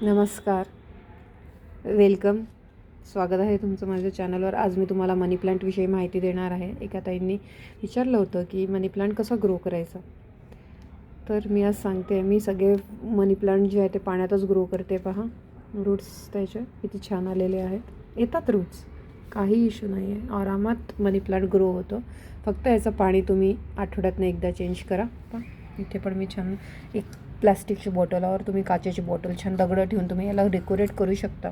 नमस्कार, वेलकम. स्वागत आहे तुमचं माझ्या चॅनलवर. आज मी तुम्हाला मनी प्लांटविषयी माहिती देणार आहे. एका ताईंनी विचारलं होतं की मनी प्लांट कसा ग्रो करायचा. तर मी आज सांगते. मी सगळे मनी प्लांट जे आहे ते पाण्यातच ग्रो करते. पहा, रूट्स त्याचे किती छान आलेले आहेत. येतात रूट्स, काही इश्यू नाही आहे. आरामात मनी प्लांट ग्रो होतो. फक्त याचं पाणी तुम्ही आठवड्यातनं एकदा चेंज करा. पहा, इथे पण मी छान एक प्लॅस्टिकची बॉटलावर तुम्ही काचेची बॉटल छान दगडं ठेवून तुम्ही याला डेकोरेट करू शकता.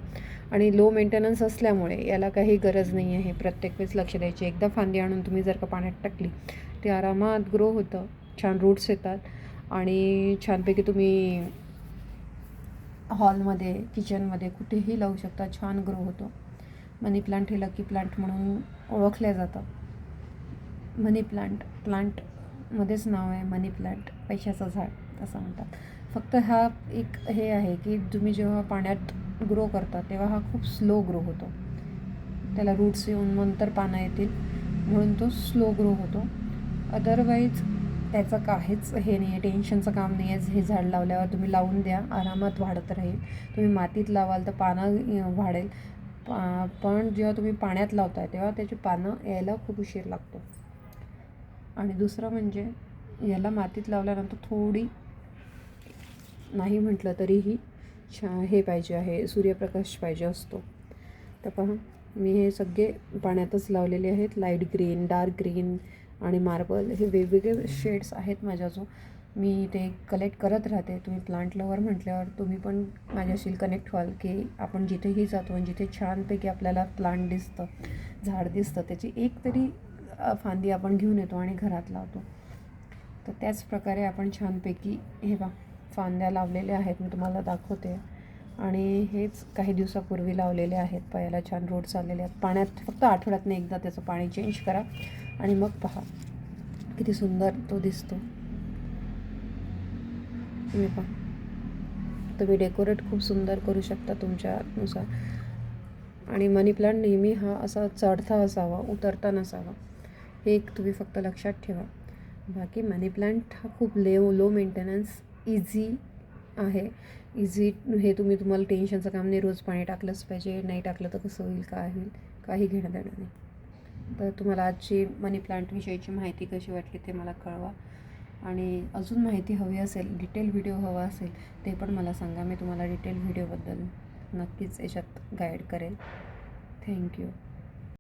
आणि लो मेंटेनन्स असल्यामुळे याला काही गरज नाही आहे प्रत्येक वेळेस लक्ष द्यायची. एकदा फांदी आणून तुम्ही जर का पाण्यात टाकली ते आरामात ग्रो होतं. छान रूट्स येतात आणि छानपैकी तुम्ही हॉलमध्ये, किचनमध्ये कुठेही लावू शकता. छान ग्रो होतो. मनी प्लांट हे लकी प्लांट म्हणून ओळखल्या जातं. मनी प्लांटमध्येच नाव आहे मनी प्लांट, पैशाचं झाड असं म्हणतात. फक्त हा एक हे आहे की तुम्ही जेव्हा पाण्यात ग्रो करता तेव्हा हा खूप स्लो ग्रो होतो. त्याला रूट्स येऊन नंतर पानं येतील म्हणून तो स्लो ग्रो होतो. अदरवाईज त्याचं काहीच हे नाही आहे, टेन्शनचं काम नाही आहे. हे झाड लावल्यावर तुम्ही लावून द्या, आरामात वाढत राहील. तुम्ही मातीत लावाल तर पानं वाढेल. पण जेव्हा तुम्ही पाण्यात लावताय तेव्हा त्याची पानं यायला खूप उशीर लागतो. आणि दुसरं म्हणजे याला मातीत लावल्यानंतर थोडी नाही म्हटलं तरीही हे पाहिजे आहे, सूर्यप्रकाश पाहिजे असतो. तर पहा, मी हे सगळे पाण्यातच लावलेले आहेत. लाईट ग्रीन, डार्क ग्रीन आणि मार्बल हे वेगवेगळे शेड्स आहेत माझ्याजवळ. मी ते कलेक्ट करत राहते. तुम्ही प्लांट लवर म्हटल्यावर तुम्ही पण माझ्याशी कनेक्ट व्हाल की आपण जिथेही जातो आणि जिथे छानपैकी आपल्याला प्लांट दिसतं, झाड दिसतं, त्याची एक तरी फांदी आपण घेऊन येतो आणि घरात लावतो. तर त्याच प्रकारे आपण छानपैकी हे फांद्या लावलेल्या आहेत. मी तुम्हाला दाखवते. आणि हेच काही दिवसापूर्वी लावलेले आहेत. पायाला छान रूट्स आलेले आहेत. पाण्यात फक्त आठवड्यातनं एकदा त्याचं पाणी चेंज करा आणि मग पहा किती सुंदर तो दिसतो. तुम्ही पहा, तुम्ही डेकोरेट खूप सुंदर करू शकता तुमच्यानुसार. आणि मनी प्लांट नेहमी हा असा चढता असावा, उतरता नसावा. हे एक तुम्ही फक्त लक्षात ठेवा. बाकी मनी प्लांट हा खूप लो मेंटेनन्स, इझी आहे. इझी हे तुम्हाला टेन्शनचं काम नाही. रोज पाणी टाकलंच पाहिजे, नाही टाकलं तर कसं होईल, काय होईल, काही घेणं देणं नाही. तर तुम्हाला आजची मनी प्लांटविषयीची माहिती कशी वाटली ते मला कळवा. आणि अजून माहिती हवी असेल, डिटेल व्हिडिओ हवा असेल ते पण मला सांगा. मी तुम्हाला डिटेल व्हिडिओबद्दल नक्कीच याच्यात गाईड करेल. थँक्यू.